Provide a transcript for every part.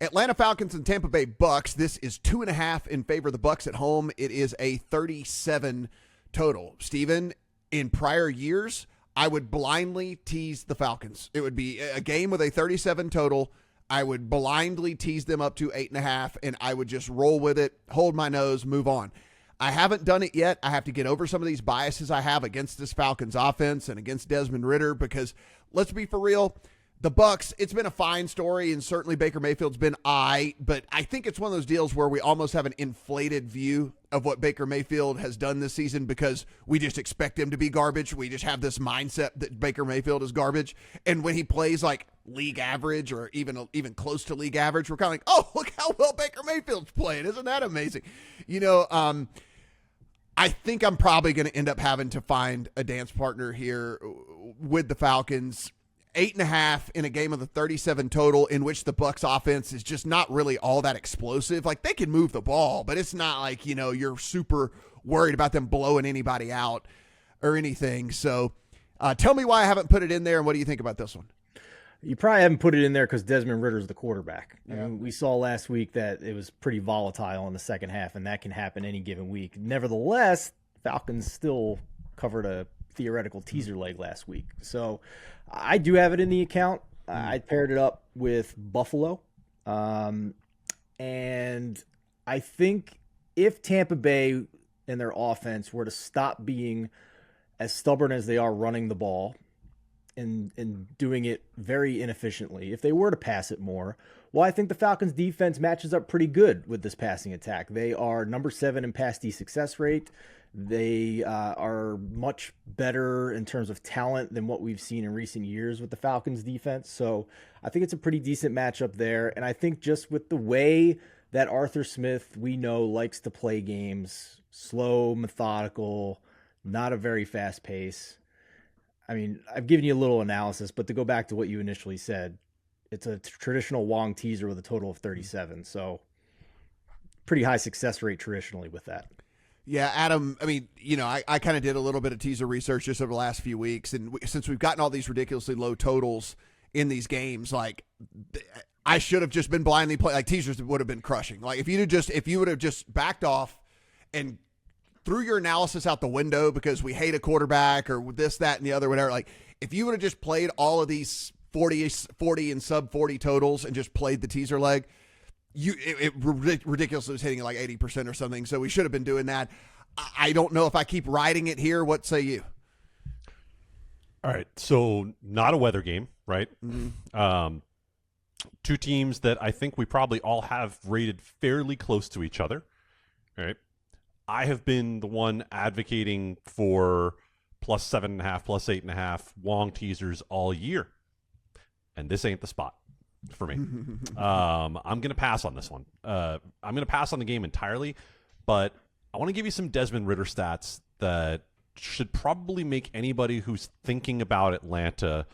Atlanta Falcons and Tampa Bay Bucks. This is 2.5 in favor of the Bucks at home. It is a 37 total. Steven, in prior years, I would blindly tease the Falcons. It would be a game with a 37 total. I would blindly tease them up to 8.5, and I would just roll with it, hold my nose, move on. I haven't done it yet. I have to get over some of these biases I have against this Falcons offense and against Desmond Ridder because, let's be for real, the Bucks, it's been a fine story, and certainly Baker Mayfield's been but I think it's one of those deals where we almost have an inflated view of what Baker Mayfield has done this season because we just expect him to be garbage. We just have this mindset that Baker Mayfield is garbage. And when he plays like league average or even close to league average, we're kind of like, oh, look how well Baker Mayfield's playing. Isn't that amazing? I think I'm probably going to end up having to find a dance partner here with the Falcons. 8.5 in a game of the 37 total in which the Bucks offense is just not really all that explosive. Like, they can move the ball, but it's not like, you're super worried about them blowing anybody out or anything. So tell me why I haven't put it in there, and what do you think about this one? You probably haven't put it in there because Desmond Ritter's the quarterback. Yeah. I mean, we saw last week that it was pretty volatile in the second half, and that can happen any given week. Nevertheless, Falcons still covered a theoretical teaser leg last week. So I do have it in the account. I paired it up with Buffalo. And I think if Tampa Bay and their offense were to stop being as stubborn as they are running the ball and doing it very inefficiently, if they were to pass it more, well, I think the Falcons defense matches up pretty good with this passing attack. They are number 7 in pass D success rate. They are much better in terms of talent than what we've seen in recent years with the Falcons defense. So I think it's a pretty decent matchup there. And I think just with the way that Arthur Smith, we know, likes to play games, slow, methodical, not a very fast pace. I mean, I've given you a little analysis, but to go back to what you initially said, it's a traditional Wong teaser with a total of 37. So pretty high success rate traditionally with that. Yeah, Adam, I mean, I kind of did a little bit of teaser research just over the last few weeks. And since we've gotten all these ridiculously low totals in these games, like, I should have just been blindly playing. Like, teasers would have been crushing. Like, if you would have just backed off and threw your analysis out the window because we hate a quarterback or this, that, and the other, whatever. Like, if you would have just played all of these 40 and sub 40 totals and just played the teaser leg, it ridiculously was hitting at like 80% or something. So we should have been doing that. I don't know if I keep riding it here. What say you? All right. So not a weather game, right? Mm-hmm. Two teams that I think we probably all have rated fairly close to each other. All right. I have been the one advocating for plus 7.5, plus 8.5 Wong teasers all year. And this ain't the spot for me. I'm going to pass on this one. I'm going to pass on the game entirely, but I want to give you some Desmond Ridder stats that should probably make anybody who's thinking about Atlanta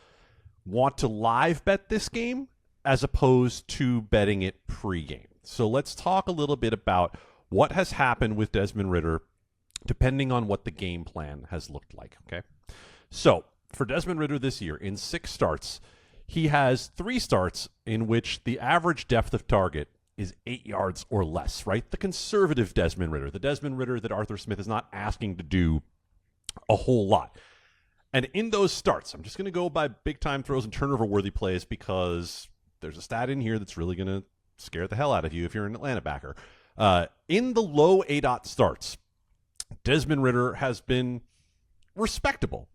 want to live bet this game as opposed to betting it pregame. So let's talk a little bit about what has happened with Desmond Ridder depending on what the game plan has looked like, okay? So for Desmond Ridder this year, in 6 starts, he has 3 starts in which the average depth of target is 8 yards or less, right? The conservative Desmond Ridder, the Desmond Ridder that Arthur Smith is not asking to do a whole lot. And in those starts, I'm just going to go by big-time throws and turnover-worthy plays because there's a stat in here that's really going to scare the hell out of you if you're an Atlanta backer. In the low ADOT starts, Desmond Ridder has been respectable.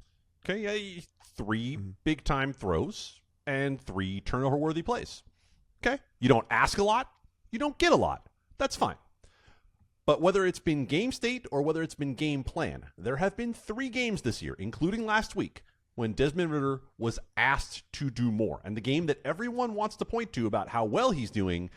Okay, 3 big-time throws and 3 turnover-worthy plays. Okay? You don't ask a lot, you don't get a lot. That's fine. But whether it's been game state or whether it's been game plan, there have been 3 games this year, including last week, when Desmond Ridder was asked to do more. And the game that everyone wants to point to about how well he's doing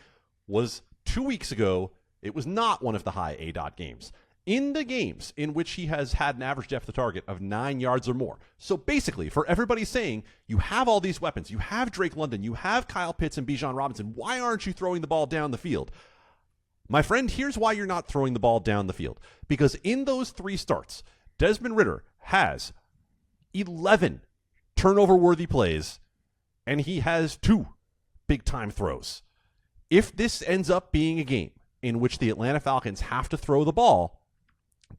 was 2 weeks ago. It was not one of the high ADOT games. In the games in which he has had an average depth of target of 9 yards or more. So basically, for everybody saying, you have all these weapons, you have Drake London, you have Kyle Pitts and Bijan Robinson, why aren't you throwing the ball down the field? My friend, here's why you're not throwing the ball down the field. Because in those 3 starts, Desmond Ridder has 11 turnover-worthy plays, and he has 2 big-time throws. if this ends up being a game in which the Atlanta Falcons have to throw the ball,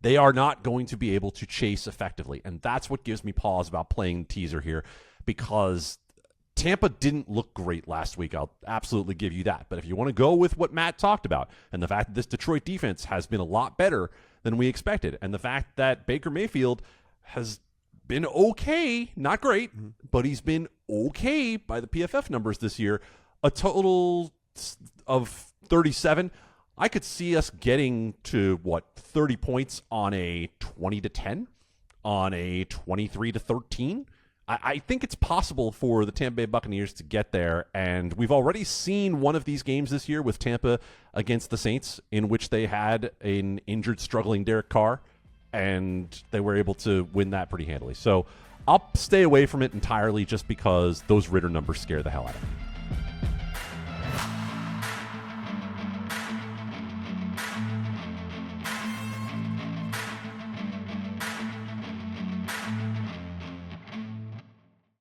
they are not going to be able to chase effectively. And that's what gives me pause about playing teaser here, because Tampa didn't look great last week. I'll absolutely give you that. But if you want to go with what Matt talked about and the fact that this Detroit defense has been a lot better than we expected, and the fact that Baker Mayfield has been okay, not great, but he's been okay by the PFF numbers this year, a total of 37. I could see us getting to 30 points on a 20-10, on a 23-13. I think it's possible for the Tampa Bay Buccaneers to get there, and we've already seen one of these games this year with Tampa against the Saints, in which they had an injured, struggling Derek Carr, and they were able to win that pretty handily. So I'll stay away from it entirely just because those Ritter numbers scare the hell out of me.